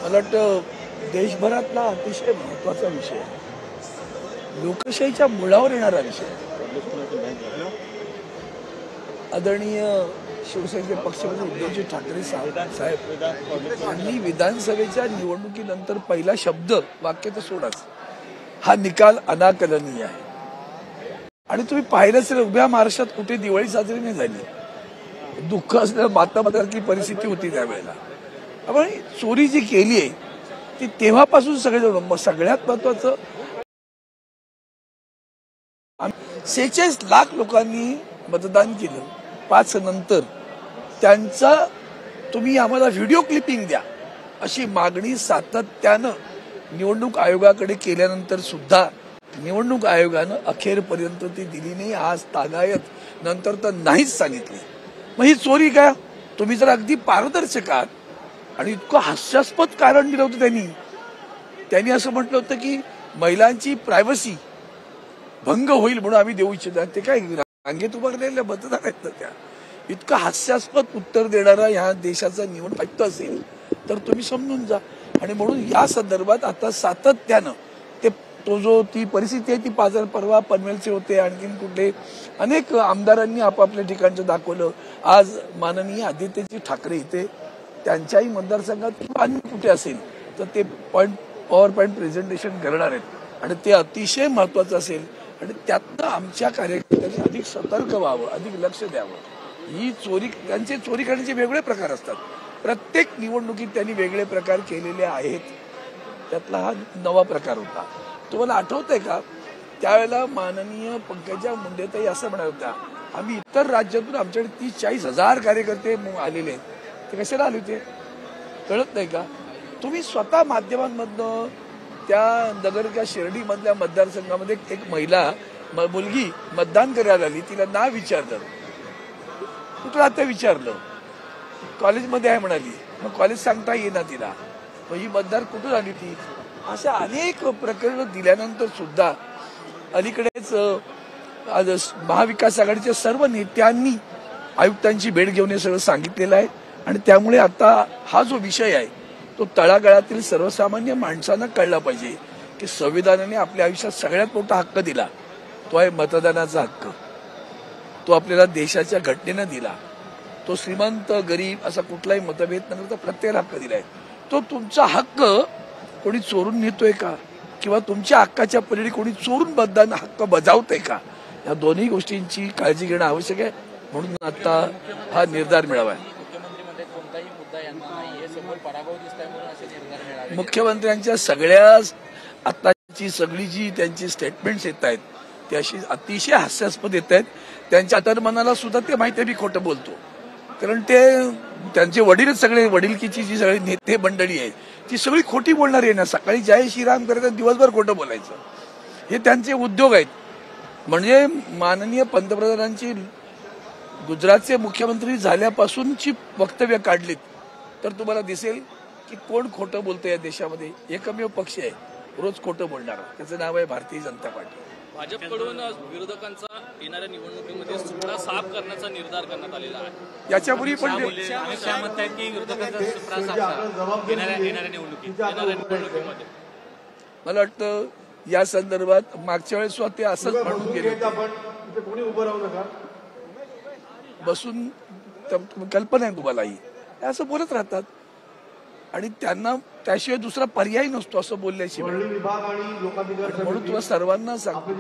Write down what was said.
मला वाटतं देशभरातला अतिशय महत्त्वाचा विषय आहे, लोकशाहीच्या मुळावर येणारा विषय. आदरणीय शिवसेनेचे पक्षप्रमुख उद्धवजी ठाकरे साहेब यांनी विधानसभेच्या निवडणुकीनंतर पहिला शब्द वाक्य तर सोडाच, हा निकाल अनाकलनीय आहे. आणि तुम्ही पाहिलं असेल उभ्या महाराष्ट्रात कुठे दिवाळी साजरी नाही झाली. दुःख असलेल्या मातामतासारखी परिस्थिती होती त्यावेळेला. आपण चोरी जी केली आहे ती तेव्हापासून सगळ्यात महत्वाचं 46 लाख लोकांनी मतदान केलं 5 नंतर. त्यांचा तुम्ही आम्हाला व्हिडिओ क्लिपिंग द्या अशी मागणी सातत्यानं निवडणूक आयोगाकडे केल्यानंतर सुद्धा निवडणूक आयोगानं अखेरपर्यंत ती दिली नाही. आज तागायत नंतर तर नाहीच सांगितली. मग ही चोरी काय? तुम्ही जर अगदी पारदर्शक आहात आणि इतकं हास्यास्पद कारण दिलं होतं त्यांनी असं म्हटलं होतं की महिलांची प्रायव्हसी भंग होईल म्हणून आम्ही देऊ इच्छितो. ते काय रांगेत उभारलेल्या मतदार आहेत त्या. इतकं हास्यास्पद उत्तर देणारा ह्या देशाचा निवडणूक आयुक्त असेल तर तुम्ही समजून जा. आणि म्हणून या संदर्भात आता सातत्यानं ती परिस्थिती आहे ती परवा पनवेलचे होते, आणखीन कुठले अनेक आमदारांनी आपापल्या ठिकाणचं दाखवलं. आज माननीय आदित्यजी ठाकरे इथे त्यांच्याही मतदारसंघात किंवा अन्य कुठे असेल तर ते पॉवर पॉईंट प्रेझेंटेशन करणार आहेत आणि ते अतिशय महत्वाचं असेल. आणि त्यातनं आमच्या कार्यकर्त्यांनी अधिक सतर्क व्हावं, अधिक लक्ष द्यावं. ही त्यांचे चोरी करण्याचे वेगळे प्रकार असतात. प्रत्येक निवडणुकीत त्यांनी वेगळे प्रकार केलेले आहेत. त्यातला हा नवा प्रकार होता. तुम्हाला आठवतंय का? त्यावेळेला माननीय पंकजा मुंडेताई असं म्हणत होत्या, आम्ही इतर राज्यातून आमच्याकडे 30-40 हजार कार्यकर्ते आलेले आहेत. ते कशाला आले होते कळत नाही का? तुम्ही स्वतः माध्यमांमधनं त्या नगरच्या शिर्डीमधल्या मतदारसंघामध्ये एक मुलगी मतदान करायला आली. तिला नाव विचारलं, कुठं राहतं विचारलं, कॉलेजमध्ये आहे म्हणाली. मग कॉलेज सांगता येईना तिला. मग ही मतदार कुठून आली ती? अशा अनेक प्रकरणं दिल्यानंतर सुद्धा अलीकडेच महाविकास आघाडीच्या सर्व नेत्यांनी आयुक्तांची भेट घेऊन हे सगळं सांगितलेलं आहे. आणि त्यामुळे आता हा जो विषय आहे तो तळागाळातील सर्वसामान्य माणसांना कळला पाहिजे की संविधानाने आपल्या आयुष्यात सगळ्यात मोठा हक्क दिला तो आहे मतदानाचा हक्क. तो आपल्याला देशाच्या घटनेनं दिला. तो श्रीमंत गरीब असा कुठलाही मतभेद न करता प्रत्येक हक्क दिलाय. तो तुमचा हक्क कोणी चोरून नेतोय का किंवा तुमच्या हक्काच्या पलीकडे कोणी चोरून मतदान हक्क बजावतोय का? या दोन्ही गोष्टींची काळजी घेणं आवश्यक आहे. म्हणून आता हा निर्धार मिळावा. मुख्यमंत्र्यांच्या सगळ्या आताची सगळी जी त्यांची स्टेटमेंट्स येत आहेत ती अशी अतिशय हास्यास्पद येत आहेत. त्यांच्या अंतर्मनाला सुद्धा ते माहिती आहे मी खोटं बोलतो. कारण त्यांचे वडीलच सगळे वडीलकीची जी सगळी नेते मंडळी आहे ती सगळी खोटी बोलणारी आहे ना. सकाळी जय श्रीराम करायचं, दिवसभर खोटं बोलायचं, हे त्यांचे उद्योग आहेत. म्हणजे माननीय पंतप्रधानांची गुजरातचे मुख्यमंत्री झाल्यापासूनची वक्तव्य काढलीत तर तुम्हाला दिसेल की कोण खोटं बोलतं या देशामध्ये. एकमेव पक्ष आहे रोज खोटं बोलणारा, त्याचं नाव आहे भारतीय जनता पार्टी. भाजपकडून विरोधकांचा येणाऱ्या निवडणुकीमध्ये सुपडा साफ करण्याचा निर्धार करण्यात आलेला आहे. याच्यापूर्वी पण मला वाटतं या संदर्भात मागच्या वेळेस ते असंच म्हणून गेले बसून, कल्पना आहे तुम्हालाही, असं बोलत राहतात आणि त्यांना त्याशिवाय दुसरा पर्याय नसतो असं बोलल्याशिवाय. म्हणून तुला सर्वांना सांगतो